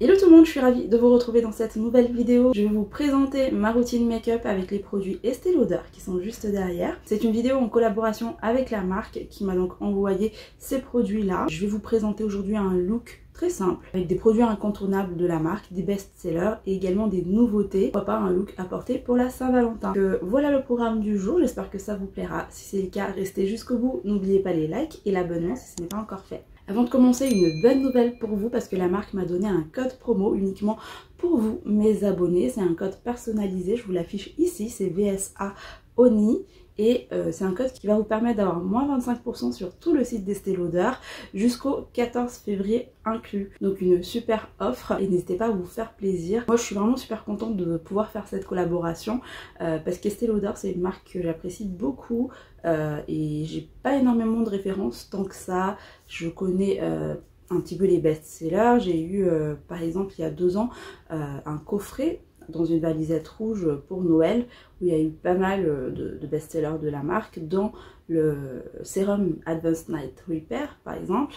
Hello tout le monde, je suis ravie de vous retrouver dans cette nouvelle vidéo. Je vais vous présenter ma routine make-up avec les produits Estée Lauder qui sont juste derrière. C'est une vidéo en collaboration avec la marque qui m'a donc envoyé ces produits-là. Je vais vous présenter aujourd'hui un look très simple avec des produits incontournables de la marque, des best-sellers et également des nouveautés. Pourquoi pas un look à porter pour la Saint-Valentin. Voilà le programme du jour, j'espère que ça vous plaira. Si c'est le cas, restez jusqu'au bout. N'oubliez pas les likes et l'abonnement si ce n'est pas encore fait. Avant de commencer, une bonne nouvelle pour vous parce que la marque m'a donné un code promo uniquement pour vous, mes abonnés. C'est un code personnalisé, je vous l'affiche ici, c'est VSA ONI. Et c'est un code qui va vous permettre d'avoir moins 25% sur tout le site d'Estée Lauder jusqu'au 14 février inclus. Donc une super offre et n'hésitez pas à vous faire plaisir. Moi je suis vraiment super contente de pouvoir faire cette collaboration parce qu'Estée Lauder c'est une marque que j'apprécie beaucoup et j'ai pas énormément de références tant que ça. Je connais un petit peu les best-sellers. J'ai eu par exemple il y a 2 ans un coffret dans une valisette rouge pour Noël où il y a eu pas mal de best-sellers de la marque, dont le sérum Advanced Night Repair par exemple.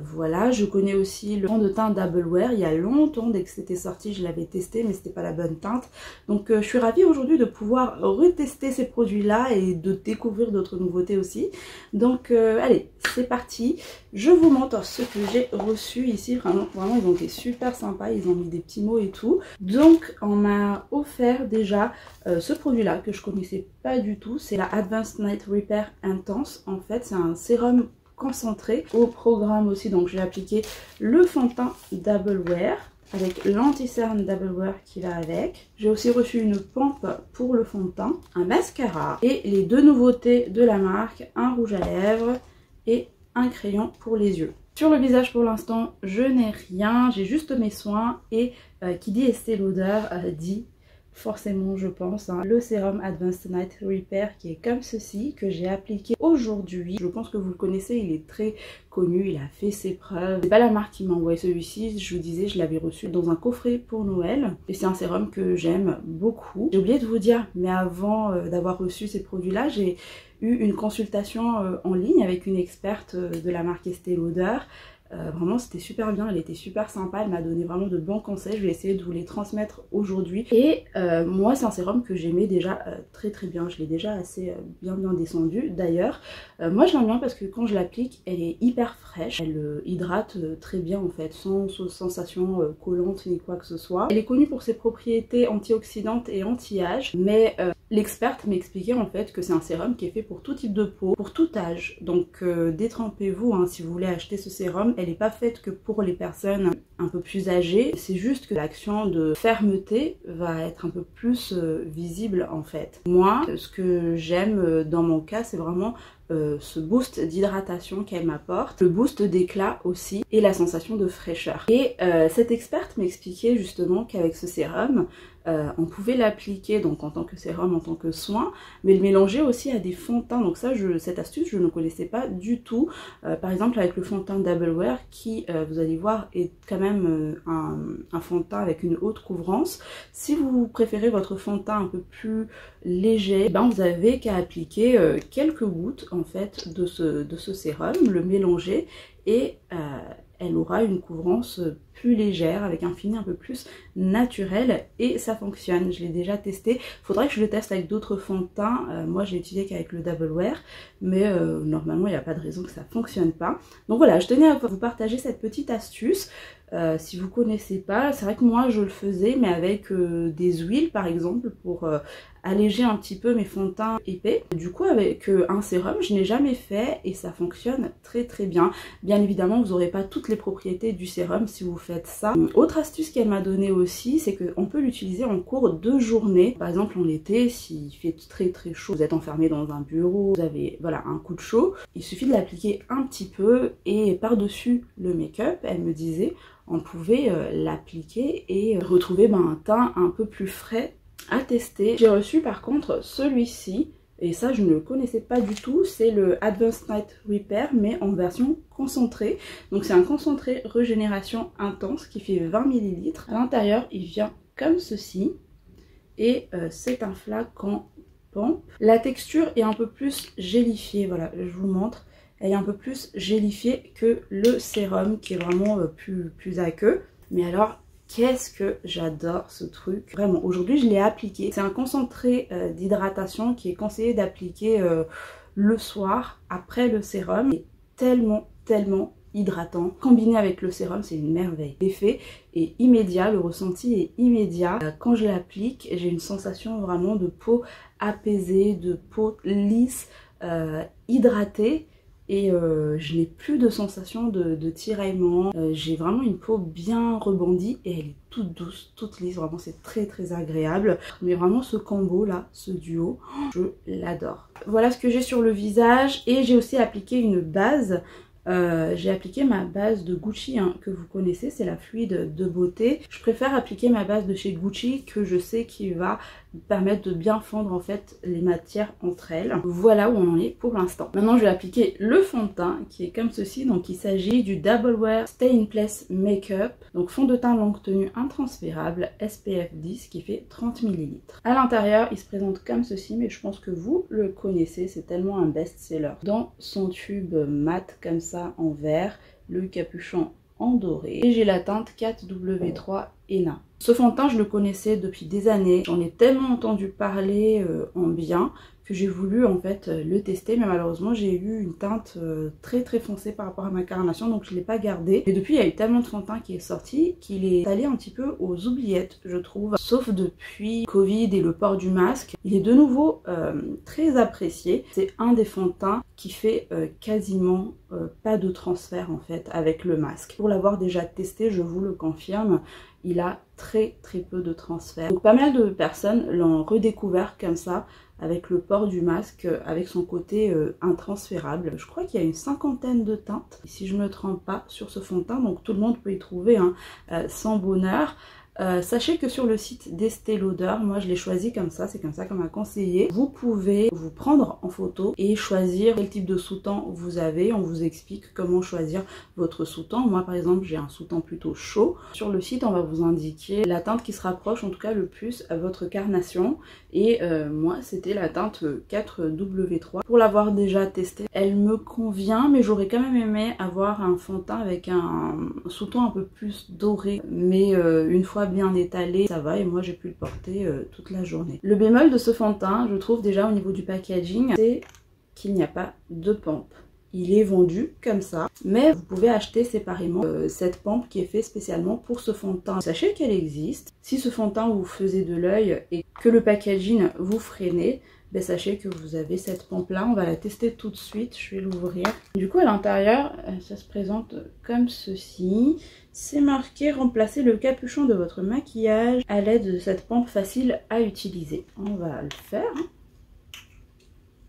Voilà, je connais aussi le fond de teint Double Wear. Il y a longtemps, dès que c'était sorti, je l'avais testé, mais c'était pas la bonne teinte. Donc je suis ravie aujourd'hui de pouvoir retester ces produits-là et de découvrir d'autres nouveautés aussi. Donc allez, c'est parti. Je vous montre ce que j'ai reçu ici. Vraiment, ils ont été super sympas. Ils ont mis des petits mots et tout. Donc on m'a offert déjà ce produit-là que je connaissais pas du tout. C'est la Advanced Night Repair Intense. En fait, c'est un sérum concentré au programme aussi. Donc j'ai appliqué le fond de teint Double Wear avec l'anti-cerne Double Wear qui va avec. J'ai aussi reçu une pompe pour le fond de teint, un mascara et les 2 nouveautés de la marque, un rouge à lèvres et un crayon pour les yeux. Sur le visage pour l'instant je n'ai rien, j'ai juste mes soins et qui dit Estée Lauder dit forcément je pense le sérum Advanced Night Repair qui est comme ceci, que j'ai appliqué aujourd'hui. Je pense que vous le connaissez, il est très connu, il a fait ses preuves. C'est pas la marque qui m'a envoyé celui-ci, je vous disais je l'avais reçu dans un coffret pour Noël et c'est un sérum que j'aime beaucoup. J'ai oublié de vous dire, mais avant d'avoir reçu ces produits là, j'ai eu une consultation en ligne avec une experte de la marque Estée Lauder. Vraiment c'était super bien, elle était super sympa, elle m'a donné vraiment de bons conseils, je vais essayer de vous les transmettre aujourd'hui. Et moi c'est un sérum que j'aimais déjà très bien, je l'ai déjà assez bien descendu. D'ailleurs moi je l'aime bien parce que quand je l'applique elle est hyper fraîche, elle hydrate très bien en fait, sans sensation collante ni quoi que ce soit. Elle est connue pour ses propriétés antioxydantes et anti-âge, mais l'experte m'expliquait en fait que c'est un sérum qui est fait pour tout type de peau, pour tout âge. Donc détrempez-vous si vous voulez acheter ce sérum. Elle n'est pas faite que pour les personnes un peu plus âgées. C'est juste que l'action de fermeté va être un peu plus visible en fait. Moi, ce que j'aime dans mon cas, c'est vraiment ce boost d'hydratation qu'elle m'apporte, le boost d'éclat aussi et la sensation de fraîcheur. Et cette experte m'expliquait justement qu'avec ce sérum, on pouvait l'appliquer donc en tant que sérum, en tant que soin, mais le mélanger aussi à des fonds de teint. Donc ça, cette astuce, je ne connaissais pas du tout. Par exemple avec le fond de teint Double Wear qui, vous allez voir, est quand même un fond de teint avec une haute couvrance. Si vous préférez votre fond de teint un peu plus léger, vous avez qu'à appliquer quelques gouttes en fait de ce sérum, le mélanger et elle aura une couvrance plus légère avec un fini un peu plus naturel et ça fonctionne. Je l'ai déjà testé, faudrait que je le teste avec d'autres fonds de teint. Moi je l'ai utilisé qu'avec le Double Wear, mais normalement il n'y a pas de raison que ça fonctionne pas. Donc voilà, je tenais à vous partager cette petite astuce. Si vous connaissez pas, c'est vrai que moi je le faisais mais avec des huiles par exemple pour alléger un petit peu mes fonds de teint épais. Du coup avec un sérum je n'ai jamais fait et ça fonctionne très bien. Bien évidemment vous n'aurez pas toutes les propriétés du sérum si vous faites ça. Autre astuce qu'elle m'a donnée aussi, c'est qu'on peut l'utiliser en cours de journée. Par exemple en été, s'il fait très chaud, vous êtes enfermé dans un bureau, vous avez voilà un coup de chaud, il suffit de l'appliquer un petit peu et par-dessus le make-up, elle me disait, on pouvait l'appliquer et retrouver un teint un peu plus frais à tester. J'ai reçu par contre celui-ci, et ça je ne le connaissais pas du tout, c'est le Advanced Night Repair mais en version concentrée. Donc c'est un concentré régénération intense qui fait 20 ml. À l'intérieur il vient comme ceci et c'est un flacon pompe. La texture est un peu plus gélifiée, voilà je vous montre. Elle est un peu plus gélifiée que le sérum qui est vraiment plus aqueux. Mais alors, qu'est-ce que j'adore ce truc. Vraiment, aujourd'hui je l'ai appliqué. C'est un concentré d'hydratation qui est conseillé d'appliquer le soir après le sérum. Il est tellement hydratant. Combiné avec le sérum, c'est une merveille. L'effet est immédiat, le ressenti est immédiat. Quand je l'applique, j'ai une sensation vraiment de peau apaisée, de peau lisse, hydratée. Et je n'ai plus de sensation de tiraillement. J'ai vraiment une peau bien rebondie et elle est toute douce, toute lisse. Vraiment, c'est très agréable. Mais vraiment, ce combo là, ce duo, je l'adore. Voilà ce que j'ai sur le visage. Et j'ai aussi appliqué une base. J'ai appliqué ma base de Gucci hein, que vous connaissez, c'est la fluide de beauté. Je préfère appliquer ma base de chez Gucci que je sais qu'il va permettre de bien fondre en fait les matières entre elles. Voilà où on en est pour l'instant. Maintenant je vais appliquer le fond de teint qui est comme ceci. Donc il s'agit du Double Wear Stay in Place Makeup. Donc fond de teint longue tenue intransférable SPF 10 qui fait 30 ml. À l'intérieur il se présente comme ceci, mais je pense que vous le connaissez, c'est tellement un best-seller. Dans son tube mat comme ça en vert, le capuchon en doré, et j'ai la teinte 4W3 ENA. Ce fond de teint je le connaissais depuis des années, j'en ai tellement entendu parler en bien que j'ai voulu en fait le tester, mais malheureusement j'ai eu une teinte très foncée par rapport à ma carnation, donc je ne l'ai pas gardé. Et depuis il y a eu tellement de fond de teint qui est sorti qu'il est allé un petit peu aux oubliettes je trouve, sauf depuis Covid et le port du masque. Il est de nouveau très apprécié. C'est un des fonds de teint qui fait quasiment pas de transfert en fait avec le masque. Pour l'avoir déjà testé, je vous le confirme, il a très peu de transfert. Donc pas mal de personnes l'ont redécouvert comme ça avec le port du masque, avec son côté intransférable. Je crois qu'il y a une 50aine de teintes, si je ne me trompe pas, sur ce fond de teint, donc tout le monde peut y trouver hein, sans bonheur. Sachez que sur le site d'Estée Lauder, moi je l'ai choisi comme ça, c'est comme ça qu'on m'a conseillé. Vous pouvez vous prendre en photo et choisir quel type de sous-temps vous avez. On vous explique comment choisir votre sous-temps. Moi par exemple j'ai un sous-temps plutôt chaud. Sur le site on va vous indiquer la teinte qui se rapproche en tout cas le plus à votre carnation. Et moi c'était la teinte 4W3. Pour l'avoir déjà testée, elle me convient, mais j'aurais quand même aimé avoir un fond de teint avec un sous-ton un peu plus doré. Mais une fois bien étalé, ça va, et moi j'ai pu le porter toute la journée. Le bémol de ce fond de teint, je trouve déjà au niveau du packaging, c'est qu'il n'y a pas de pompe. Il est vendu comme ça, mais vous pouvez acheter séparément cette pompe qui est faite spécialement pour ce fond de teint. Sachez qu'elle existe. Si ce fond de teint vous faisait de l'œil et que le packaging vous freinait, ben sachez que vous avez cette pompe là. On va la tester tout de suite, je vais l'ouvrir. Du coup à l'intérieur ça se présente comme ceci. C'est marqué remplacer le capuchon de votre maquillage à l'aide de cette pompe facile à utiliser. On va le faire.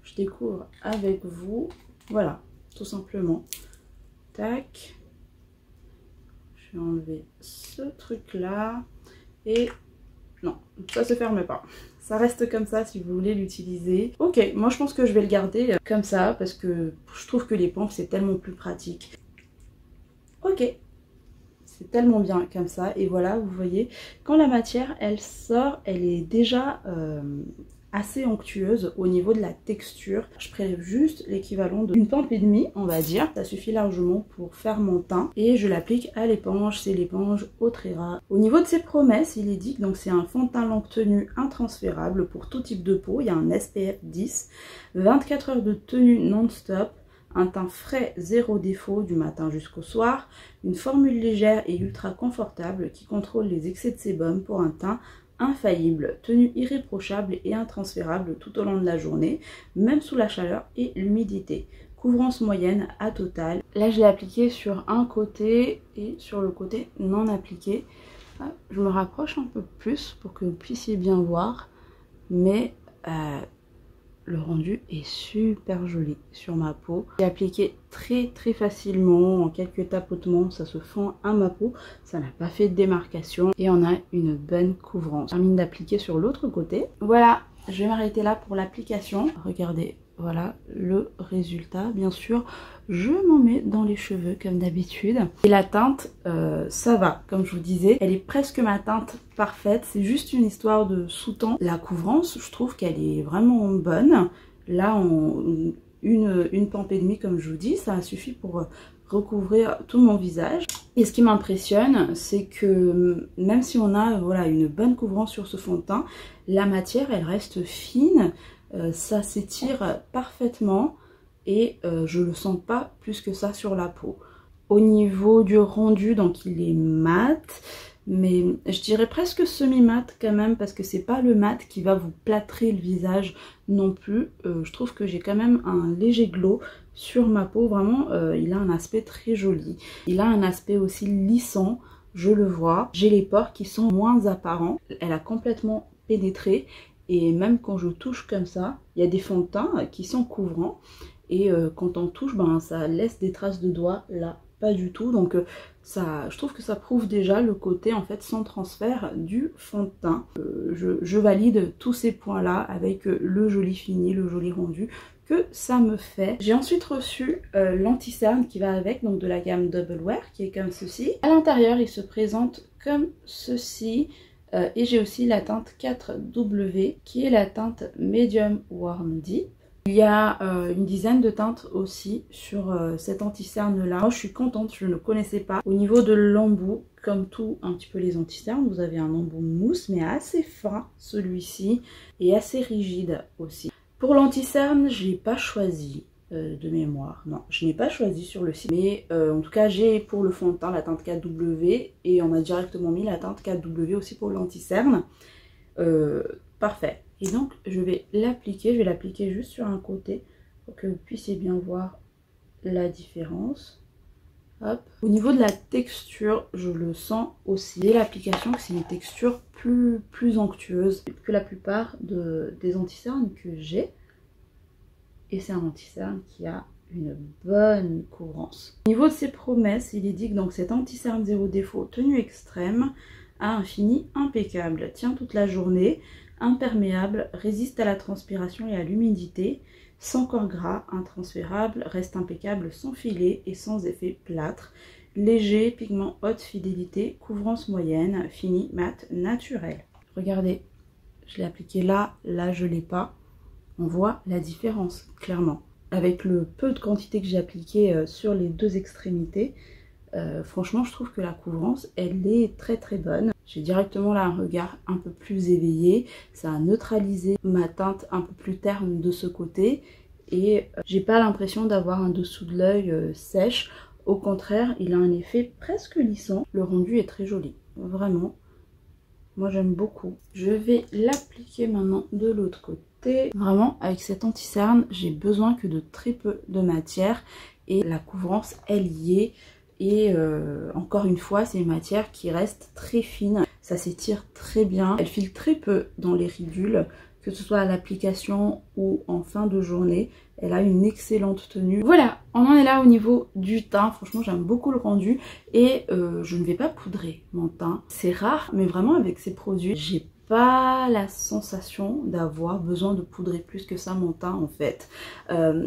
Je découvre avec vous. Voilà, tout simplement. Tac. Je vais enlever ce truc là. Et non, ça se ferme pas. Ça reste comme ça si vous voulez l'utiliser. Ok, moi je pense que je vais le garder comme ça parce que je trouve que les pompes c'est tellement plus pratique. Ok, c'est tellement bien comme ça. Et voilà, vous voyez, quand la matière elle sort, elle est déjà assez onctueuse au niveau de la texture. Je prélève juste l'équivalent d'une pompe et demie, on va dire. Ça suffit largement pour faire mon teint. Et je l'applique à l'éponge, c'est l'éponge Autrera. Au niveau de ses promesses, il est dit que donc c'est un fond de teint longue tenue intransférable pour tout type de peau. Il y a un SPF 10, 24 heures de tenue non-stop, un teint frais, zéro défaut du matin jusqu'au soir, une formule légère et ultra confortable qui contrôle les excès de sébum pour un teint infaillible, tenue irréprochable et intransférable tout au long de la journée, même sous la chaleur et l'humidité. Couvrance moyenne à total. Là je l'ai appliqué sur un côté et sur le côté non appliqué. Je me rapproche un peu plus pour que vous puissiez bien voir, mais le rendu est super joli sur ma peau. J'ai appliqué très facilement, en quelques tapotements, ça se fond à ma peau. Ça n'a pas fait de démarcation et on a une bonne couvrance. Je termine d'appliquer sur l'autre côté. Voilà, je vais m'arrêter là pour l'application. Regardez, voilà le résultat. Bien sûr, je m'en mets dans les cheveux comme d'habitude. Et la teinte, ça va, comme je vous disais. Elle est presque ma teinte parfaite. C'est juste une histoire de sous-temps. La couvrance, je trouve qu'elle est vraiment bonne. Là, une pompe et demie comme je vous dis, ça suffit pour recouvrir tout mon visage. Et ce qui m'impressionne, c'est que même si on a voilà, une bonne couvrance sur ce fond de teint, la matière elle reste fine, ça s'étire parfaitement et je le sens pas plus que ça sur la peau. Au niveau du rendu, donc il est mat, mais je dirais presque semi-mat quand même, parce que c'est pas le mat qui va vous plâtrer le visage non plus. Je trouve que j'ai quand même un léger glow sur ma peau, vraiment il a un aspect très joli. Il a un aspect aussi lissant, je le vois. J'ai les pores qui sont moins apparents, elle a complètement pénétré et même quand je touche comme ça, il y a des fonds de teint qui sont couvrants et quand on touche, ben, ça laisse des traces de doigts là. Pas du tout, donc ça, je trouve que ça prouve déjà le côté en fait sans transfert du fond de teint. Je valide tous ces points là avec le joli fini, le joli rendu que ça me fait. J'ai ensuite reçu l'anti-cerne qui va avec, donc de la gamme Double Wear, qui est comme ceci. À l'intérieur il se présente comme ceci. Et j'ai aussi la teinte 4W qui est la teinte Medium Warm Deep. Il y a une dizaine de teintes aussi sur cet anti-cerne là. Moi je suis contente, je ne connaissais pas. Au niveau de l'embout, comme tout un petit peu les anti-cernes, vous avez un embout mousse mais assez fin celui-ci et assez rigide aussi. Pour l'anti-cerne, je n'ai pas choisi de mémoire. Non, je n'ai pas choisi sur le site. Mais en tout cas, j'ai pour le fond de teint la teinte 4W et on a directement mis la teinte 4W aussi pour l'anti-cerne. Parfait. Et donc je vais l'appliquer juste sur un côté pour que vous puissiez bien voir la différence. Hop. Au niveau de la texture, je le sens aussi dès l'application que c'est une texture plus onctueuse que la plupart des anti-cernes que j'ai. Et c'est un anti-cerne qui a une bonne couvrance. Au niveau de ses promesses, il est dit que donc cet anti-cerne zéro défaut, tenue extrême, a un fini impeccable, tient toute la journée, imperméable, résiste à la transpiration et à l'humidité, sans corps gras, intransférable, reste impeccable sans filet et sans effet plâtre, léger, pigment haute fidélité, couvrance moyenne, fini, mat, naturel. Regardez, je l'ai appliqué là, là je l'ai pas. On voit la différence, clairement. Avec le peu de quantité que j'ai appliqué sur les deux extrémités, franchement je trouve que la couvrance elle est très bonne. J'ai directement là un regard un peu plus éveillé, ça a neutralisé ma teinte un peu plus terne de ce côté et j'ai pas l'impression d'avoir un dessous de l'œil sèche. Au contraire, il a un effet presque lissant. Le rendu est très joli, vraiment. Moi j'aime beaucoup. Je vais l'appliquer maintenant de l'autre côté. Vraiment avec cet anti-cerne, j'ai besoin que de très peu de matière et la couvrance elle y est. Et encore une fois, c'est une matière qui reste très fine, ça s'étire très bien, elle file très peu dans les ridules, que ce soit à l'application ou en fin de journée. Elle a une excellente tenue. Voilà, on en est là au niveau du teint. Franchement, j'aime beaucoup le rendu et je ne vais pas poudrer mon teint. C'est rare, mais vraiment avec ces produits, j'ai pas la sensation d'avoir besoin de poudrer plus que ça mon teint en fait.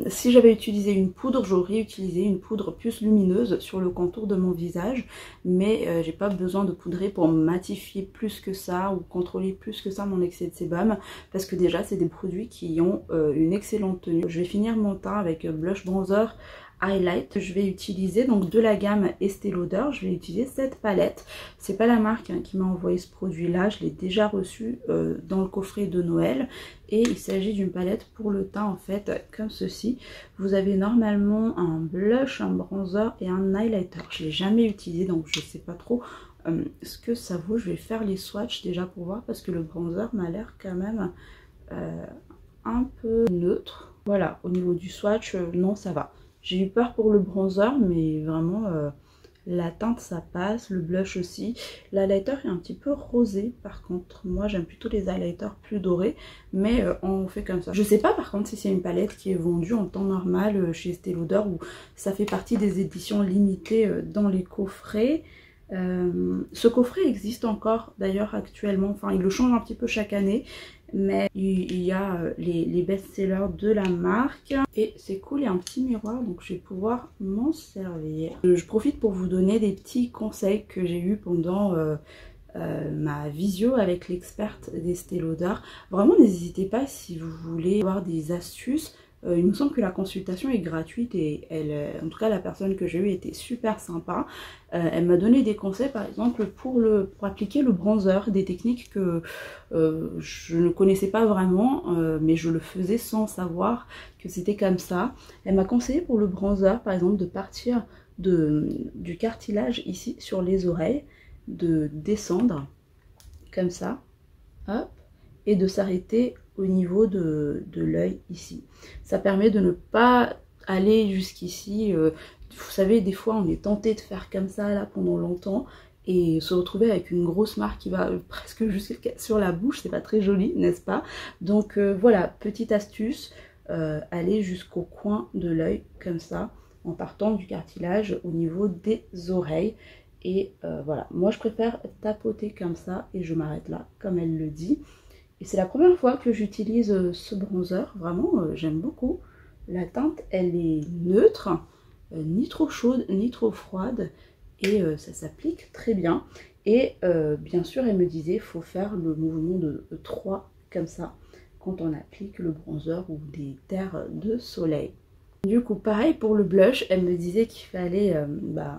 Si j'avais utilisé une poudre, j'aurais utilisé une poudre plus lumineuse sur le contour de mon visage, mais j'ai pas besoin de poudrer pour matifier plus que ça ou contrôler plus que ça mon excès de sébum, parce que déjà c'est des produits qui ont une excellente tenue. Je vais finir mon teint avec blush bronzer highlight. Je vais utiliser donc de la gamme Estée Lauder, je vais utiliser cette palette. C'est pas la marque qui m'a envoyé ce produit là, je l'ai déjà reçu dans le coffret de Noël et il s'agit d'une palette pour le teint en fait comme ceci. Vous avez normalement un blush, un bronzer et un highlighter. Je l'ai jamais utilisé donc je sais pas trop ce que ça vaut. Je vais faire les swatchs déjà pour voir parce que le bronzer m'a l'air quand même un peu neutre. Voilà, au niveau du swatch, non ça va. J'ai eu peur pour le bronzer, mais vraiment la teinte ça passe, le blush aussi. L'highlighter est un petit peu rosé par contre. Moi j'aime plutôt les highlighters plus dorés, mais on fait comme ça. Je sais pas par contre si c'est une palette qui est vendue en temps normal chez Estée Lauder ou ça fait partie des éditions limitées dans les coffrets. Ce coffret existe encore d'ailleurs actuellement, enfin il le change un petit peu chaque année, mais il y a les best-sellers de la marque et c'est cool, il y a un petit miroir donc je vais pouvoir m'en servir. Je profite pour vous donner des petits conseils que j'ai eu pendant ma visio avec l'experte d'Estée Lauder. Vraiment n'hésitez pas si vous voulez avoir des astuces Il me semble que la consultation est gratuite et en tout cas la personne que j'ai eue était super sympa. Elle m'a donné des conseils par exemple pour appliquer le bronzer, des techniques que je ne connaissais pas vraiment mais je le faisais sans savoir que c'était comme ça. Elle m'a conseillé pour le bronzer par exemple de partir du cartilage ici sur les oreilles, de descendre comme ça, hop, et de s'arrêter au niveau de l'œil ici. Ça permet de ne pas aller jusqu'ici. Vous savez, des fois on est tenté de faire comme ça là pendant longtemps et se retrouver avec une grosse marque qui va presque jusqu'à sur la bouche, c'est pas très joli, n'est-ce pas? Donc voilà, petite astuce, aller jusqu'au coin de l'œil comme ça, en partant du cartilage au niveau des oreilles. Et voilà, moi je préfère tapoter comme ça et je m'arrête là, comme elle le dit. Et c'est la première fois que j'utilise ce bronzer, vraiment j'aime beaucoup. La teinte elle est neutre, ni trop chaude ni trop froide et ça s'applique très bien. Et bien sûr elle me disait il faut faire le mouvement de 3 comme ça quand on applique le bronzer ou des terres de soleil. Du coup pareil pour le blush, elle me disait qu'il fallait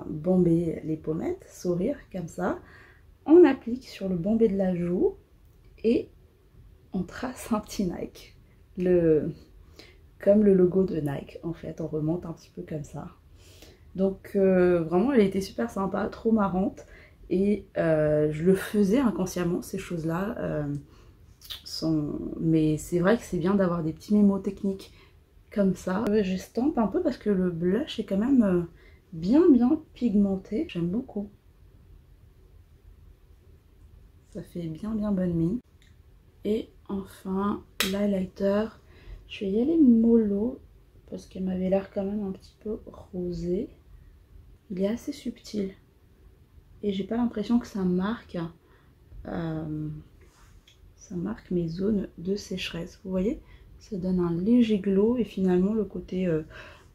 bomber les pommettes, sourire comme ça. On applique sur le bombé de la joue et on trace un petit Nike, comme le logo de Nike en fait, on remonte un petit peu comme ça. Donc vraiment elle était super sympa, trop marrante et je le faisais inconsciemment ces choses là, mais c'est vrai que c'est bien d'avoir des petits mémos techniques comme ça. J'estompe un peu parce que le blush est quand même bien pigmenté, j'aime beaucoup. Ça fait bien bonne mine. Et enfin, l'highlighter, je vais y aller mollo parce qu'elle m'avait l'air quand même un petit peu rosé. Il est assez subtil et j'ai pas l'impression que ça marque mes zones de sécheresse. Vous voyez, ça donne un léger glow et finalement le côté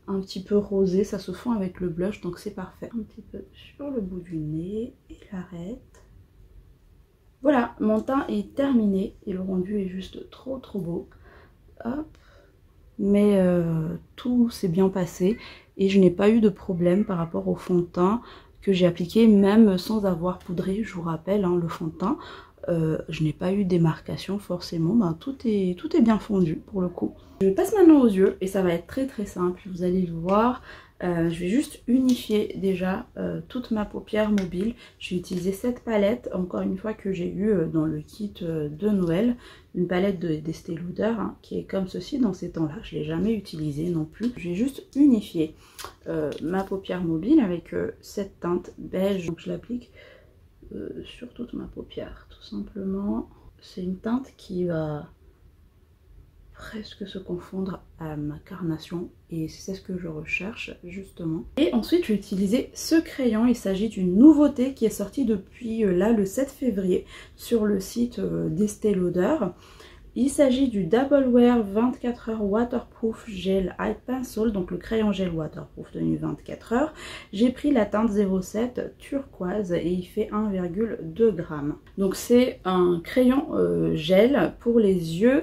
un petit peu rosé, ça se fond avec le blush donc c'est parfait. Un petit peu sur le bout du nez et l'arête. Voilà, mon teint est terminé et le rendu est juste trop beau. Hop. Mais tout s'est bien passé et je n'ai pas eu de problème par rapport au fond de teint que j'ai appliqué même sans avoir poudré. Je vous rappelle, hein, le fond de teint, je n'ai pas eu d'émarcation forcément, tout est bien fondu pour le coup. Je passe maintenant aux yeux et ça va être très simple, vous allez le voir. Je vais juste unifier déjà toute ma paupière mobile. J'ai utilisé cette palette, encore une fois que j'ai eu dans le kit de Noël. Une palette d'Estée Lauder hein, qui est comme ceci dans ces temps-là. Je ne l'ai jamais utilisée non plus. Je vais juste unifier ma paupière mobile avec cette teinte beige. Donc je l'applique sur toute ma paupière tout simplement. C'est une teinte qui va presque se confondre à ma carnation et c'est ce que je recherche justement. Et ensuite je vais utiliser ce crayon. Il s'agit d'une nouveauté qui est sortie depuis là le 7 février sur le site d'Estée Lauder. Il s'agit du Double Wear 24h Waterproof Gel Eye Pencil, donc le crayon gel waterproof tenu 24 heures. J'ai pris la teinte 07 turquoise et il fait 1,2 g. Donc c'est un crayon gel pour les yeux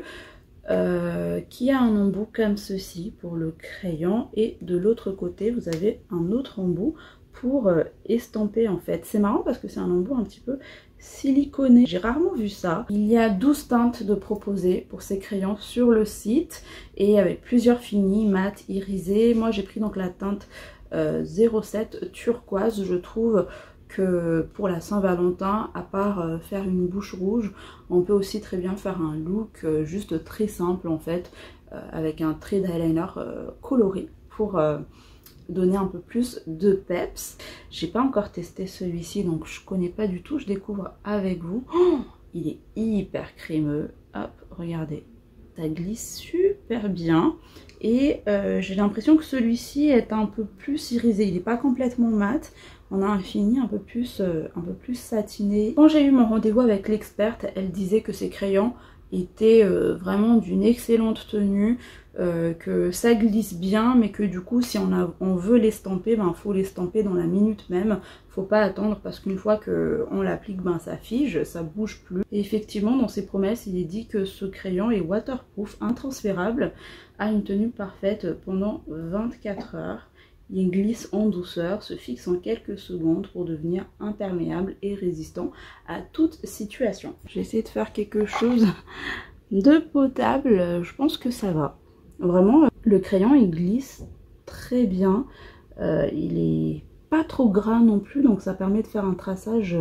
qui a un embout comme ceci pour le crayon et de l'autre côté vous avez un autre embout pour estamper en fait. C'est marrant parce que c'est un embout un petit peu siliconé, j'ai rarement vu ça. Il y a 12 teintes de proposées pour ces crayons sur le site et avec plusieurs finis, mat, irisé. Moi j'ai pris donc la teinte 07 turquoise. Je trouve que pour la Saint-Valentin, à part faire une bouche rouge, on peut aussi très bien faire un look juste très simple en fait, avec un trait d'eyeliner coloré pour donner un peu plus de peps. J'ai pas encore testé celui-ci donc je connais pas du tout, je découvre avec vous. Oh, il est hyper crémeux, hop, regardez, ça glisse super bien. Et j'ai l'impression que celui-ci est un peu plus irisé, il n'est pas complètement mat. On a un fini un peu plus satiné. Quand j'ai eu mon rendez-vous avec l'experte, elle disait que ces crayons était vraiment d'une excellente tenue, que ça glisse bien, mais que du coup si on veut l'estamper, ben faut l'estamper dans la minute même, faut pas attendre parce qu'une fois qu'on l'applique, ben ça fige, ça bouge plus. Et effectivement dans ses promesses il est dit que ce crayon est waterproof, intransférable, a une tenue parfaite pendant 24 heures. Il glisse en douceur, se fixe en quelques secondes pour devenir imperméable et résistant à toute situation. J'ai essayé de faire quelque chose de potable, je pense que ça va. Vraiment, le crayon il glisse très bien, il est pas trop gras non plus, donc ça permet de faire un traçage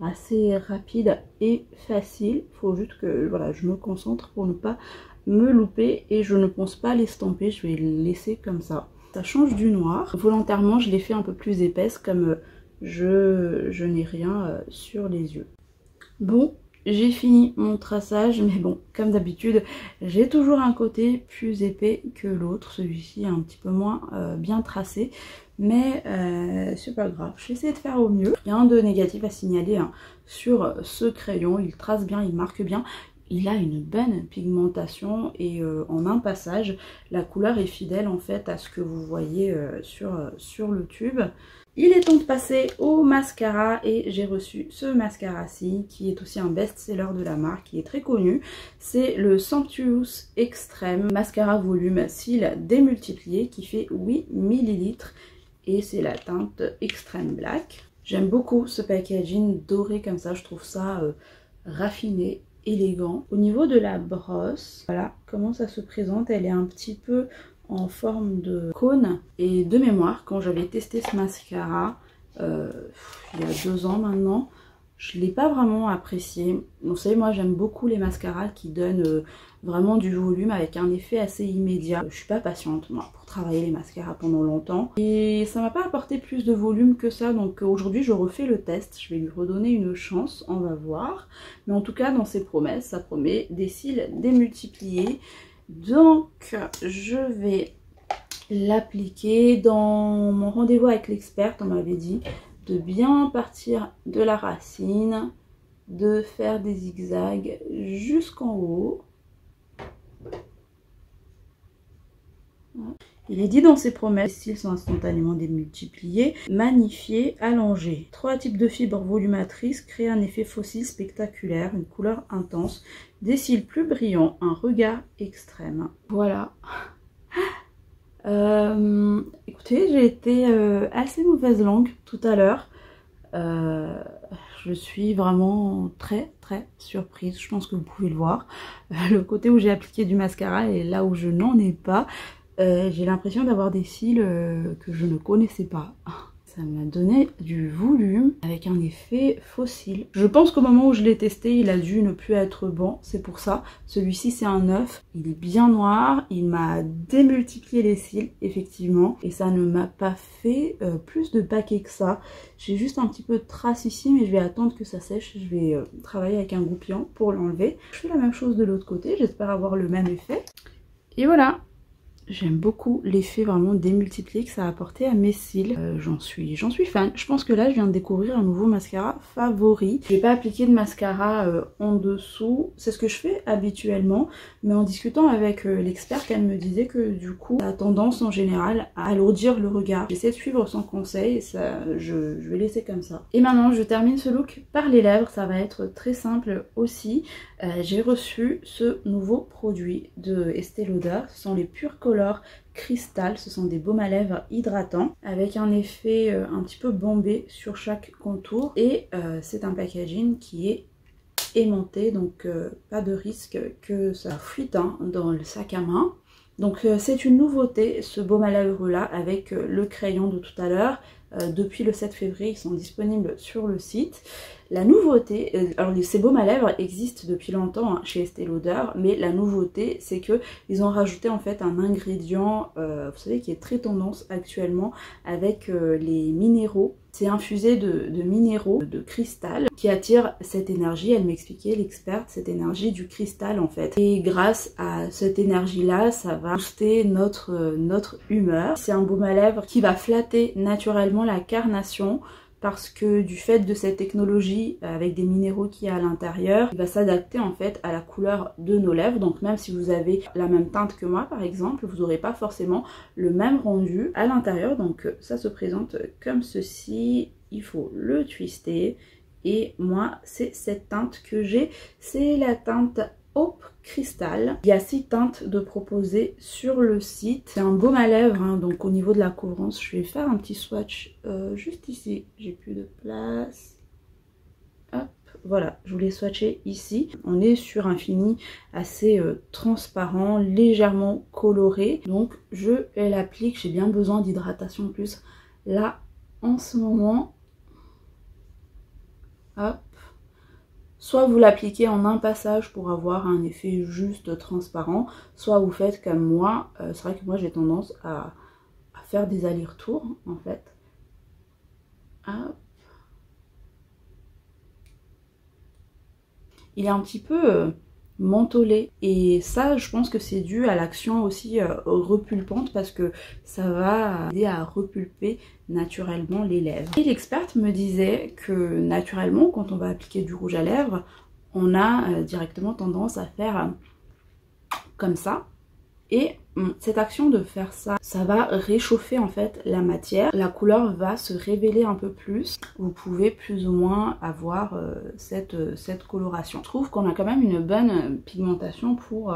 assez rapide et facile. Il faut juste que voilà, je me concentre pour ne pas me louper et je ne pense pas l'estamper, je vais le laisser comme ça. Ça change du noir. Volontairement, je l'ai fait un peu plus épaisse comme je n'ai rien sur les yeux. Bon, j'ai fini mon traçage, mais bon, comme d'habitude, j'ai toujours un côté plus épais que l'autre. Celui-ci est un petit peu moins bien tracé, mais c'est pas grave. J'ai essayé de faire au mieux. Rien de négatif à signaler hein, sur ce crayon. Il trace bien, il marque bien. Il a une bonne pigmentation et en un passage, la couleur est fidèle en fait à ce que vous voyez sur le tube. Il est temps de passer au mascara et j'ai reçu ce mascara-ci qui est aussi un best-seller de la marque, qui est très connu. C'est le Sanctuous Extreme Mascara Volume Cils démultiplié qui fait 8 ml et c'est la teinte Extreme Black. J'aime beaucoup ce packaging doré comme ça, je trouve ça raffiné, élégant. Au niveau de la brosse, voilà comment ça se présente. Elle est un petit peu en forme de cône. Et de mémoire, quand j'avais testé ce mascara, il y a 2 ans maintenant, je ne l'ai pas vraiment apprécié. Vous savez, moi j'aime beaucoup les mascaras qui donnent vraiment du volume avec un effet assez immédiat. Je suis pas patiente moi pour travailler les mascaras pendant longtemps. Et ça m'a pas apporté plus de volume que ça. Donc aujourd'hui je refais le test. Je vais lui redonner une chance, on va voir. Mais en tout cas dans ses promesses, ça promet des cils démultipliés. Donc je vais l'appliquer. Dans mon rendez-vous avec l'experte, on m'avait dit de bien partir de la racine, de faire des zigzags jusqu'en haut. Il est dit dans ses promesses, les cils sont instantanément démultipliés, magnifiés, allongés. 3 types de fibres volumatrices créent un effet fossile spectaculaire, une couleur intense, des cils plus brillants, un regard extrême. Voilà. Écoutez, j'ai été assez mauvaise langue tout à l'heure. Je suis vraiment très surprise, je pense que vous pouvez le voir. Le côté où j'ai appliqué du mascara et là où je n'en ai pas. J'ai l'impression d'avoir des cils que je ne connaissais pas. Ça m'a donné du volume avec un effet fossile. Je pense qu'au moment où je l'ai testé, il a dû ne plus être bon. C'est pour ça. Celui-ci, c'est un 9. Il est bien noir. Il m'a démultiplié les cils, effectivement. Et ça ne m'a pas fait plus de paquets que ça. J'ai juste un petit peu de traces ici, mais je vais attendre que ça sèche. Je vais travailler avec un goupillant pour l'enlever. Je fais la même chose de l'autre côté. J'espère avoir le même effet. Et voilà. J'aime beaucoup l'effet vraiment démultiplié que ça a apporté à mes cils. J'en suis fan. Je pense que là, je viens de découvrir un nouveau mascara favori. Je n'ai pas appliqué de mascara en dessous. C'est ce que je fais habituellement. Mais en discutant avec l'experte, elle me disait que du coup, ça a tendance en général à alourdir le regard. J'essaie de suivre son conseil. Ça, je vais laisser comme ça. Et maintenant, je termine ce look par les lèvres. Ça va être très simple aussi. J'ai reçu ce nouveau produit de Estée Lauder. Ce sont les Pure Color Crystal, ce sont des baumes à lèvres hydratants avec un effet un petit peu bombé sur chaque contour et c'est un packaging qui est aimanté, donc pas de risque que ça fuite hein, dans le sac à main. Donc c'est une nouveauté ce baume à lèvres là avec le crayon de tout à l'heure. Depuis le 7 février, ils sont disponibles sur le site. La nouveauté, alors ces baumes à lèvres existent depuis longtemps hein, chez Estée Lauder, mais la nouveauté c'est que ils ont rajouté en fait un ingrédient, vous savez, qui est très tendance actuellement avec les minéraux. C'est infusé de minéraux, de cristal, qui attire cette énergie. Elle m'expliquait, l'experte, cette énergie du cristal en fait. Et grâce à cette énergie-là, ça va booster notre humeur. C'est un baume à lèvres qui va flatter naturellement la carnation, parce que du fait de cette technologie avec des minéraux qu'il y a à l'intérieur, il va s'adapter en fait à la couleur de nos lèvres. Donc même si vous avez la même teinte que moi par exemple, vous n'aurez pas forcément le même rendu à l'intérieur. Donc ça se présente comme ceci, il faut le twister et moi c'est cette teinte que j'ai, c'est la teinte Hope Crystal. Il y a 6 teintes de proposées sur le site. C'est un baume à lèvres, hein, donc au niveau de la couvrance, je vais faire un petit swatch juste ici. J'ai plus de place. Hop, voilà, je voulais swatcher ici. On est sur un fini assez transparent, légèrement coloré. Donc je l'applique, j'ai bien besoin d'hydratation en plus. Là, en ce moment, hop. Soit vous l'appliquez en un passage pour avoir un effet juste transparent, soit vous faites comme moi. C'est vrai que moi j'ai tendance à faire des allers-retours en fait. Hop. Il est un petit peu mentholé et ça je pense que c'est dû à l'action aussi repulpante parce que ça va aider à repulper naturellement les lèvres. Et l'experte me disait que naturellement quand on va appliquer du rouge à lèvres, on a directement tendance à faire comme ça. Et cette action de faire ça, ça va réchauffer en fait la matière. La couleur va se révéler un peu plus. Vous pouvez plus ou moins avoir cette coloration. Je trouve qu'on a quand même une bonne pigmentation pour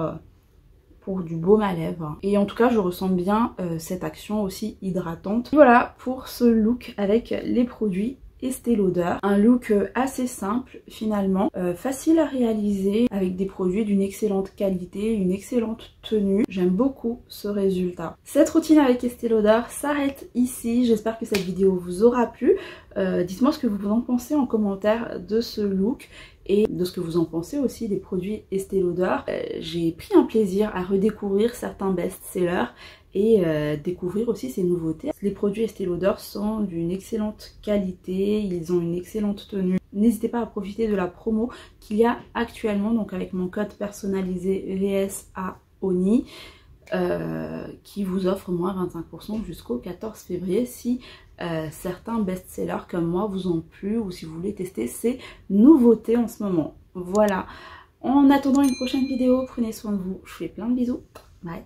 du baume à lèvres. Et en tout cas, je ressens bien cette action aussi hydratante. Voilà pour ce look avec les produits Estée Lauder. Un look assez simple finalement, facile à réaliser avec des produits d'une excellente qualité, une excellente tenue. J'aime beaucoup ce résultat. Cette routine avec Estée Lauder s'arrête ici. J'espère que cette vidéo vous aura plu. Dites-moi ce que vous en pensez en commentaire de ce look et de ce que vous en pensez aussi des produits Estée Lauder. J'ai pris un plaisir à redécouvrir certains best-sellers et découvrir aussi ces nouveautés. Les produits Estée Lauder sont d'une excellente qualité, ils ont une excellente tenue. N'hésitez pas à profiter de la promo qu'il y a actuellement, donc avec mon code personnalisé VSAONI qui vous offre moins 25% jusqu'au 14 février si certains best-sellers comme moi vous ont plu ou si vous voulez tester ces nouveautés en ce moment. Voilà, en attendant une prochaine vidéo, prenez soin de vous, je vous fais plein de bisous, bye.